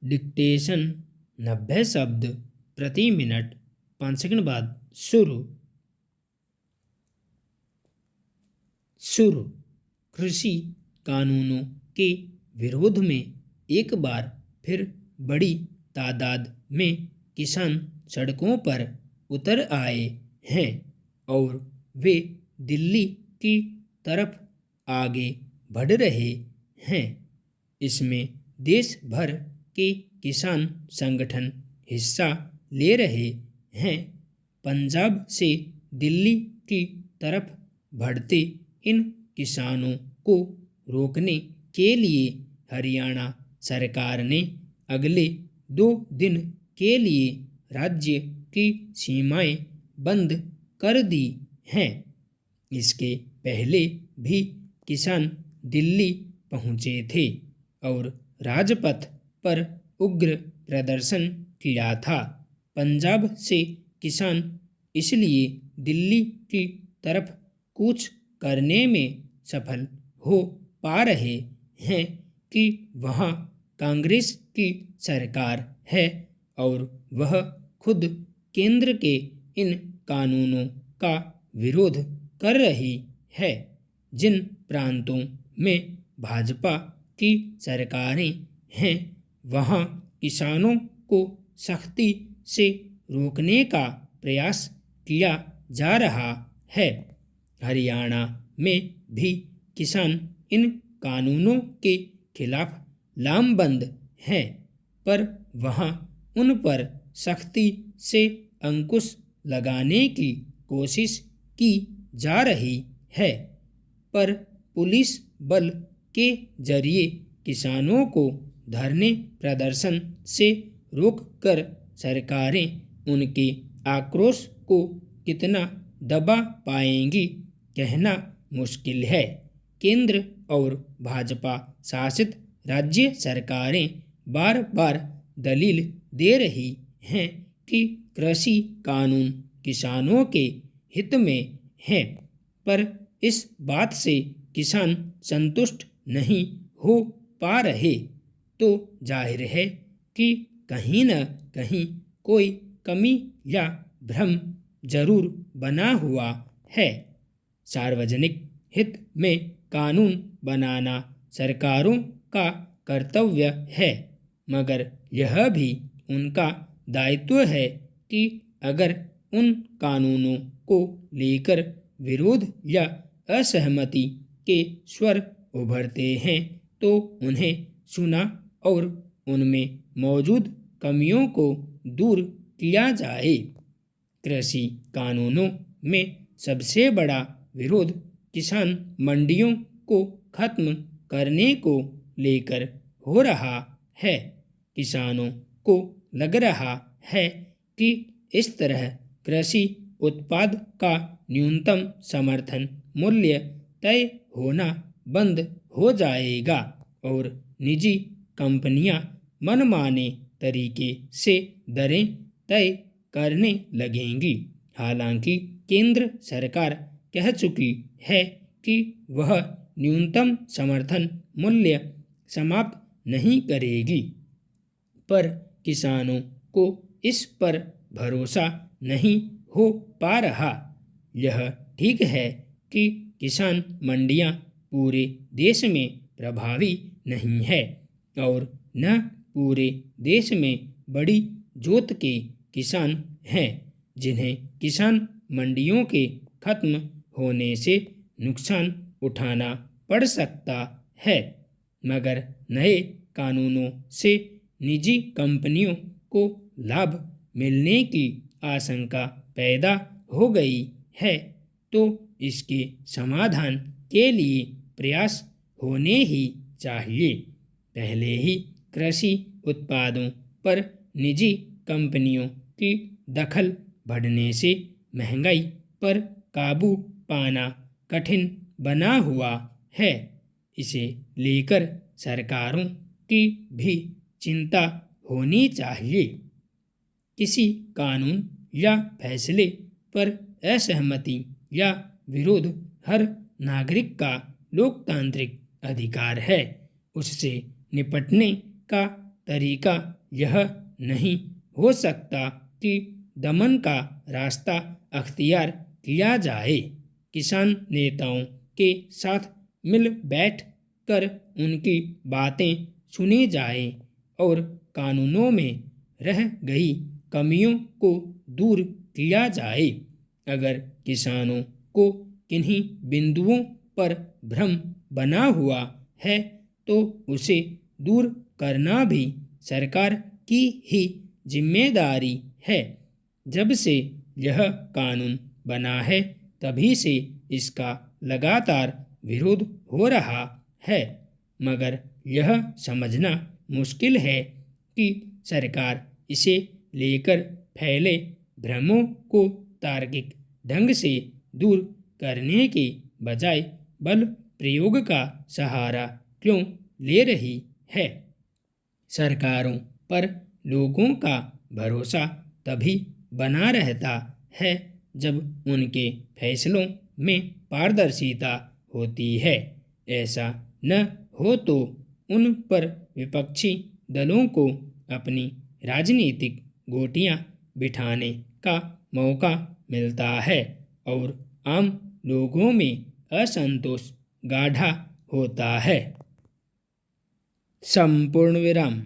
Dictation 90 शब्द प्रति minute. 5 second बाद शुरू। कृषि कानूनों के विरोध में एक बार फिर बड़ी तादाद में किसान सड़कों पर उतर आए हैं और वे दिल्ली की तरफ आगे बढ़ रहे हैं। इसमें देश भर के किसान संगठन हिस्सा ले रहे हैं। पंजाब से दिल्ली की तरफ बढ़ते इन किसानों को रोकने के लिए हरियाणा सरकार ने अगले 2 दिन के लिए राज्य की सीमाएं बंद कर दी हैं। इसके पहले भी किसान दिल्ली पहुंचे थे और राजपथ पर उग्र प्रदर्शन किया था। पंजाब से किसान इसलिए दिल्ली की तरफ कूच करने में सफल हो पा रहे हैं कि वहां कांग्रेस की सरकार है और वह खुद केंद्र के इन कानूनों का विरोध कर रही है। जिन प्रांतों में भाजपा की सरकारें हैं वहां किसानों को सख्ती से रोकने का प्रयास किया जा रहा है। हरियाणा में भी किसान इन कानूनों के खिलाफ लामबंद हैं, पर वहां उन पर सख्ती से अंकुश लगाने की कोशिश की जा रही है, पर पुलिस बल के जरिए किसानों को धरने प्रदर्शन से रोककर सरकारें उनके आक्रोश को कितना दबा पाएंगी कहना मुश्किल है। केंद्र और भाजपा शासित राज्य सरकारें बार बार दलील दे रही हैं कि कृषि कानून किसानों के हित में हैं, पर इस बात से किसान संतुष्ट नहीं हो पा रहे, तो जाहिर है कि कहीं न कहीं कोई कमी या भ्रम जरूर बना हुआ है। सार्वजनिक हित में कानून बनाना सरकारों का कर्तव्य है, मगर यह भी उनका दायित्व है कि अगर उन कानूनों को लेकर विरोध या असहमति के स्वर उभरते हैं तो उन्हें सुना और उनमें मौजूद कमियों को दूर किया जाए। कृषि कानूनों में सबसे बड़ा विरोध किसान मंडियों को खत्म करने को लेकर हो रहा है। किसानों को लग रहा है कि इस तरह कृषि उत्पाद का न्यूनतम समर्थन मूल्य तय होना बंद हो जाएगा और निजी कंपनियां मनमाने तरीके से दरें तय करने लगेंगी। हालांकि केंद्र सरकार कह चुकी है कि वह न्यूनतम समर्थन मूल्य समाप्त नहीं करेगी, पर किसानों को इस पर भरोसा नहीं हो पा रहा। यह ठीक है कि किसान मंडियां पूरे देश में प्रभावी नहीं है और न पूरे देश में बड़ी जोत के किसान हैं जिन्हें किसान मंडियों के खत्म होने से नुकसान उठाना पड़ सकता है, मगर नए कानूनों से निजी कंपनियों को लाभ मिलने की आशंका पैदा हो गई है, तो इसके समाधान के लिए प्रयास होने ही चाहिए। पहले ही कृषि उत्पादों पर निजी कंपनियों की दखल बढ़ने से महंगाई पर काबू पाना कठिन बना हुआ है। इसे लेकर सरकारों की भी चिंता होनी चाहिए। किसी कानून या फैसले पर असहमति या विरोध हर नागरिक का लोकतांत्रिक अधिकार है। उससे निपटने का तरीका यह नहीं हो सकता कि दमन का रास्ता अख्तियार किया जाए। किसान नेताओं के साथ मिल बैठ कर उनकी बातें सुनी जाएं और कानूनों में रह गई कमियों को दूर किया जाए। अगर किसानों को किन्हीं बिंदुओं पर भ्रम बना हुआ है तो उसे दूर करना भी सरकार की ही जिम्मेदारी है। जब से यह कानून बना है तभी से इसका लगातार विरोध हो रहा है, मगर यह समझना मुश्किल है कि सरकार इसे लेकर फैले भ्रमों को तार्किक ढंग से दूर करने के बजाय बल प्रयोग का सहारा क्यों ले रही है। सरकारों पर लोगों का भरोसा तभी बना रहता है जब उनके फैसलों में पारदर्शिता होती है। ऐसा न हो तो उन पर विपक्षी दलों को अपनी राजनीतिक गोटियां बिठाने का मौका मिलता है और आम लोगों में असंतोष गाढ़ा होता है। संपूर्ण विराम।